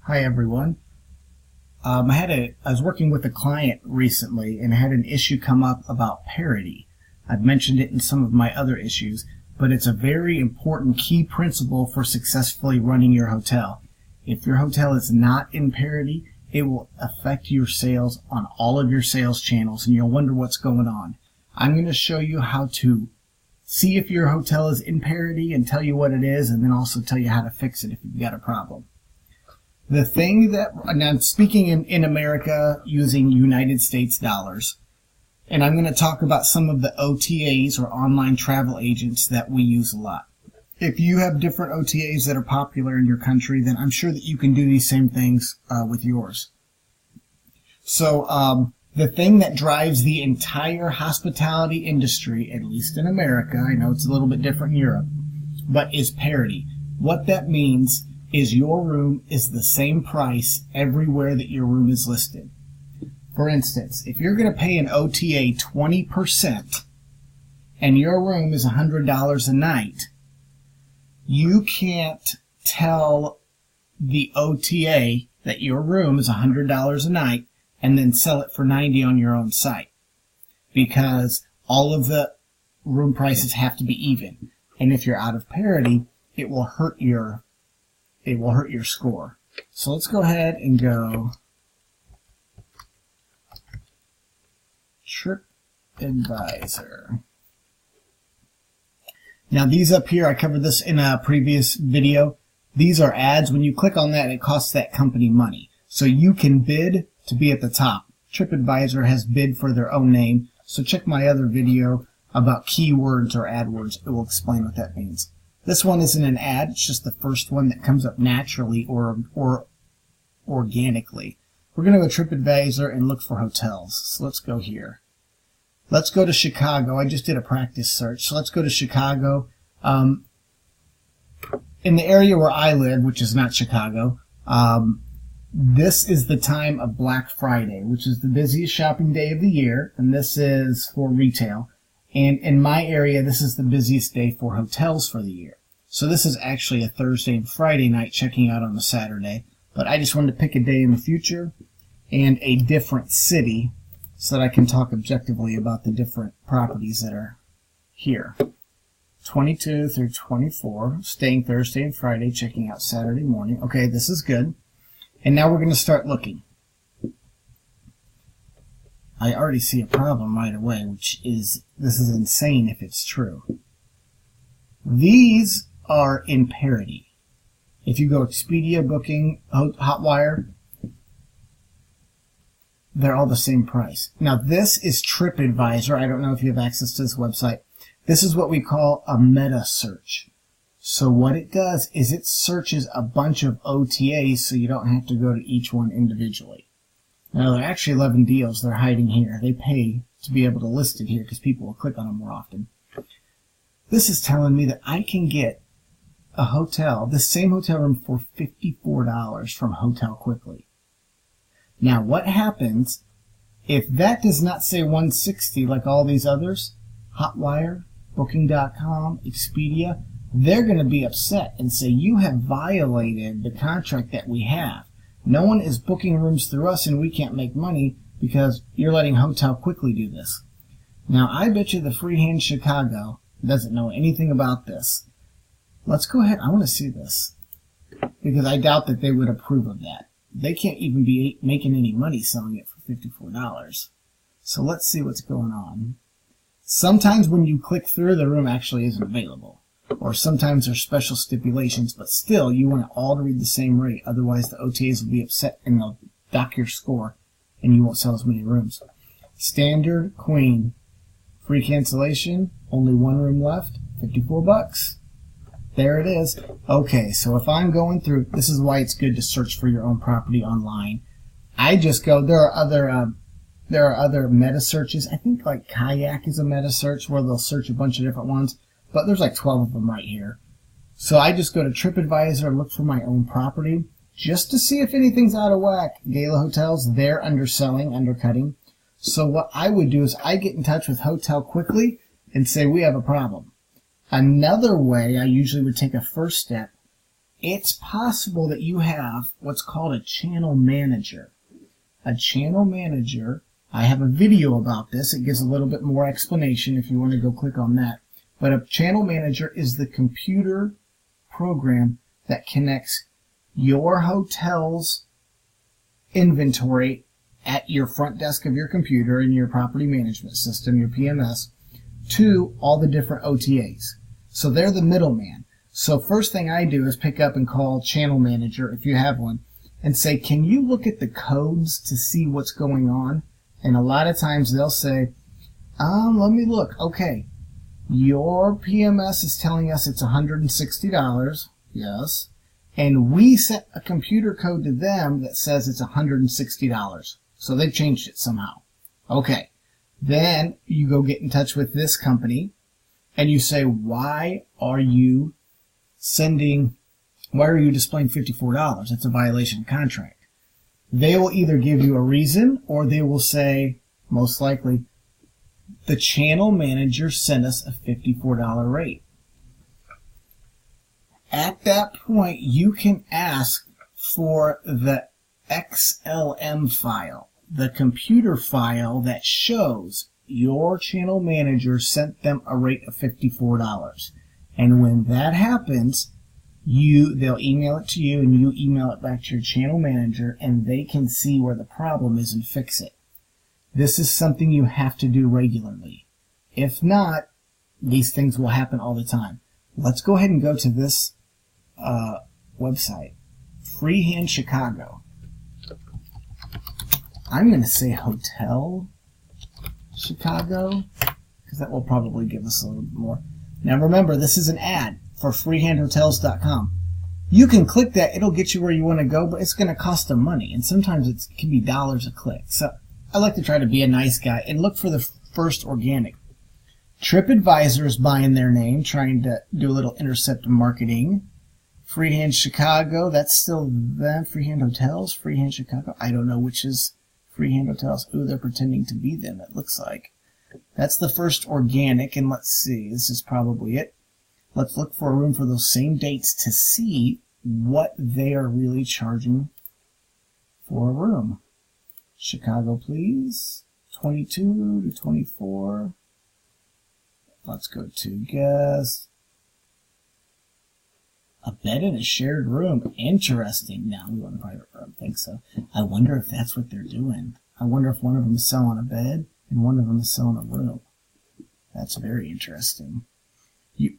Hi everyone. I was working with a client recently and I had an issue come up about parity. I've mentioned it in some of my other issues, but it's a very important key principle for successfully running your hotel. If your hotel is not in parity, it will affect your sales on all of your sales channels and you'll wonder what's going on. I'm going to show you how to see if your hotel is in parity and tell you what it is, and then also tell you how to fix it if you've got a problem. The thing that, now I'm speaking in America using United States dollars, and I'm going to talk about some of the OTAs or online travel agents that we use a lot. If you have different OTAs that are popular in your country, then I'm sure that you can do these same things with yours. So the thing that drives the entire hospitality industry, at least in America, I know it's a little bit different in Europe, but is parity. What that means is your room is the same price everywhere that your room is listed. For instance, if you're going to pay an OTA 20% and your room is $100 a night, you can't tell the OTA that your room is $100 a night and then sell it for $90 on your own site, because all of the room prices have to be even. And if you're out of parity, it will hurt your score. So let's go ahead and go TripAdvisor. Now these up here, I covered this in a previous video. These are ads. When you click on that, it costs that company money. So you can bid to be at the top. TripAdvisor has bid for their own name. So check my other video about keywords or AdWords. It will explain what that means. This one isn't an ad, it's just the first one that comes up naturally or organically. We're going to go to TripAdvisor and look for hotels. So let's go here. Let's go to Chicago. I just did a practice search. So let's go to Chicago. In the area where I live, which is not Chicago, this is the time of Black Friday, which is the busiest shopping day of the year, and this is for retail. And in my area, this is the busiest day for hotels for the year. So this is actually a Thursday and Friday night checking out on a Saturday. But I just wanted to pick a day in the future and a different city so that I can talk objectively about the different properties that are here. 22 through 24, staying Thursday and Friday, checking out Saturday morning. Okay, this is good. And now we're going to start looking. I already see a problem right away, which is, this is insane if it's true. These are in parity. If you go Expedia, Booking, Hotwire, they're all the same price. Now this is TripAdvisor. I don't know if you have access to this website. This is what we call a meta search. So what it does is it searches a bunch of OTAs so you don't have to go to each one individually. Now, there are actually 11 deals they're hiding here. They pay to be able to list it here because people will click on them more often. This is telling me that I can get a hotel, the same hotel room, for $54 from Hotel Quickly. Now, what happens if that does not say $160 like all these others? Hotwire, Booking.com, Expedia, they're going to be upset and say, you have violated the contract that we have. No one is booking rooms through us and we can't make money because you're letting Hotel Quickly do this. Now, I bet you the Freehand Chicago doesn't know anything about this. Let's go ahead. I want to see this because I doubt that they would approve of that. They can't even be making any money selling it for $54. So let's see what's going on. Sometimes when you click through, the room actually isn't available. Or sometimes there's special stipulations, but still, you want it all to read the same rate. Otherwise, the OTAs will be upset and they'll dock your score, and you won't sell as many rooms. Standard, Queen, free cancellation, only one room left, $54. There it is. Okay, so if I'm going through, this is why it's good to search for your own property online. I just go, there are other meta searches. I think like Kayak is a meta search where they'll search a bunch of different ones. But there's like 12 of them right here. So I just go to TripAdvisor and look for my own property just to see if anything's out of whack. Gala Hotels, they're underselling, undercutting. So what I would do is I get in touch with Hotel Quickly and say, we have a problem. Another way I usually would take a first step it's possible that you have what's called a channel manager. A channel manager, I have a video about this. It gives a little bit more explanation if you want to go click on that. But a channel manager is the computer program that connects your hotel's inventory at your front desk of your computer in your property management system, your PMS, to all the different OTAs. So they're the middleman. So first thing I do is pick up and call channel manager, if you have one, and say, can you look at the codes to see what's going on? And a lot of times they'll say, let me look. Okay, your PMS is telling us it's $160. Yes. And we set a computer code to them that says it's $160. So they've changed it somehow. Okay. Then you go get in touch with this company and you say, why are you displaying $54? That's a violation of contract. They will either give you a reason or they will say, most likely, the channel manager sent us a $54 rate. At that point, you can ask for the XLM file, the computer file that shows your channel manager sent them a rate of $54. And when that happens, they'll email it to you and you email it back to your channel manager and they can see where the problem is and fix it. This is something you have to do regularly. If not, these things will happen all the time. Let's go ahead and go to this website, Freehand Chicago. I'm going to say Hotel Chicago because that will probably give us a little bit more. Now remember, this is an ad for freehandhotels.com. You can click that, it'll get you where you want to go, but it's going to cost them money, and sometimes it can be dollars a click. So I like to try to be a nice guy and look for the first organic. TripAdvisor is buying their name, trying to do a little intercept marketing. Freehand Chicago, that's still them. Freehand Hotels, Freehand Chicago. I don't know which is Freehand Hotels. Ooh, they're pretending to be them, it looks like. That's the first organic, and let's see, this is probably it. Let's look for a room for those same dates to see what they are really charging for a room. Chicago, please. 22 to 24. Let's go to guest. A bed in a shared room. Interesting. No, we want a private room. I think so. I wonder if that's what they're doing. I wonder if one of them is selling a bed and one of them is selling a room. That's very interesting.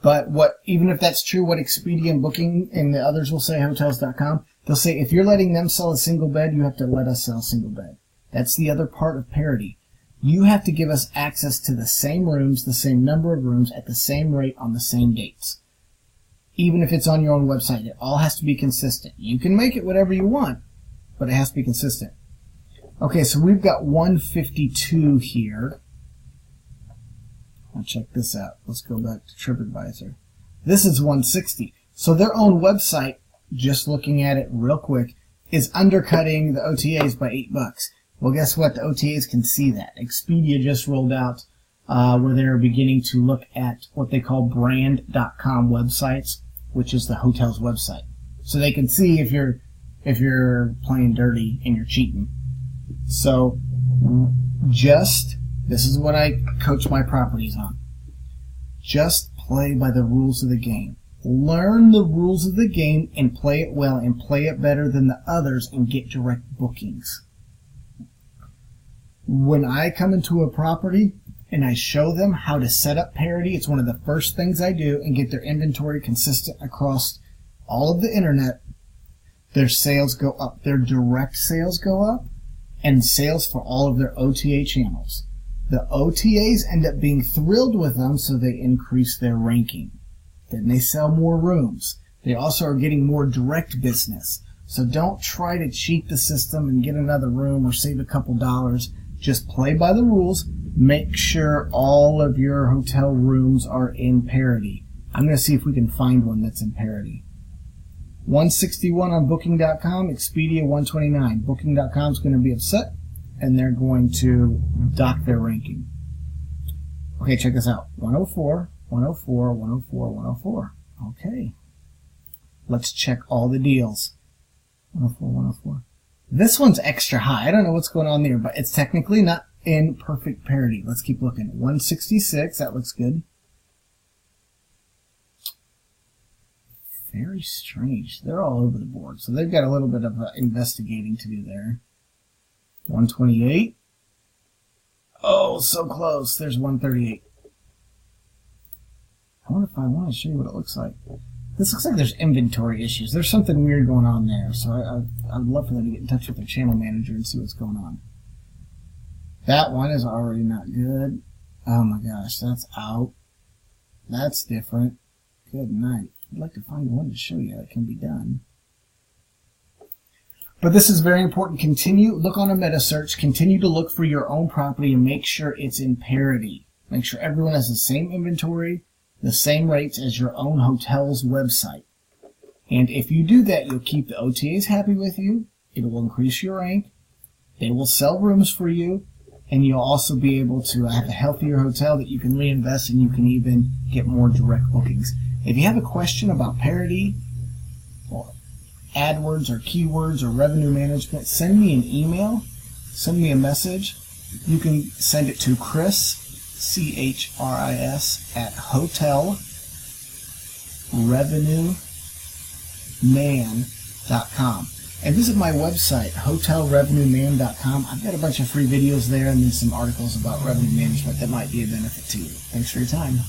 But even if that's true, what Expedia and Booking and the others will say, Hotels.com, they'll say, if you're letting them sell a single bed, you have to let us sell a single bed. That's the other part of Parity. You have to give us access to the same rooms, the same number of rooms, at the same rate on the same dates. Even if it's on your own website, it all has to be consistent. You can make it whatever you want, but it has to be consistent. Okay, so we've got 152 here. I'll check this out. Let's go back to TripAdvisor. This is 160. So their own website, just looking at it real quick, is undercutting the OTAs by $8. Well, guess what? The OTAs can see that. Expedia just rolled out where they're beginning to look at what they call brand.com websites, which is the hotel's website. So they can see if you're playing dirty and you're cheating. So this is what I coach my properties on. Just play by the rules of the game. Learn the rules of the game and play it well and play it better than the others and get direct bookings. When I come into a property and I show them how to set up Parity, it's one of the first things I do, and get their inventory consistent across all of the internet, their sales go up. Their direct sales go up, and sales for all of their OTA channels. The OTAs end up being thrilled with them, so they increase their ranking. Then they sell more rooms. They also are getting more direct business. So don't try to cheat the system and get another room or save a couple dollars. Just play by the rules. Make sure all of your hotel rooms are in Parity. I'm going to see if we can find one that's in Parity. 161 on Booking.com, Expedia 129. Booking.com is going to be upset, and they're going to dock their ranking. Okay, check this out. 104, 104, 104, 104. Okay. Let's check all the deals. 104, 104. This one's extra high. I don't know what's going on there, but it's technically not in perfect parity. Let's keep looking. 166, that looks good. Very strange. They're all over the board, so they've got a little bit of investigating to do there. 128. Oh, so close. There's 138. I wonder if I want to show you what it looks like. This looks like there's inventory issues. There's something weird going on there, so I'd love for them to get in touch with their channel manager and see what's going on. That one is already not good. Oh my gosh, that's out. That's different. Good night. I'd like to find one to show you how it can be done. But this is very important. Look on a meta search, continue to look for your own property and make sure it's in parity. Make sure everyone has the same inventory, the same rates as your own hotel's website. And if you do that, you'll keep the OTAs happy with you, it will increase your rank, they will sell rooms for you, and you'll also be able to have a healthier hotel that you can reinvest, and you can even get more direct bookings. If you have a question about Parity or AdWords or keywords or revenue management, send me an email, send me a message. You can send it to Chris, C-H-R-I-S, at hotelrevenueman.com. And visit my website, hotelrevenueman.com. I've got a bunch of free videos there and then some articles about revenue management that might be a benefit to you. Thanks for your time.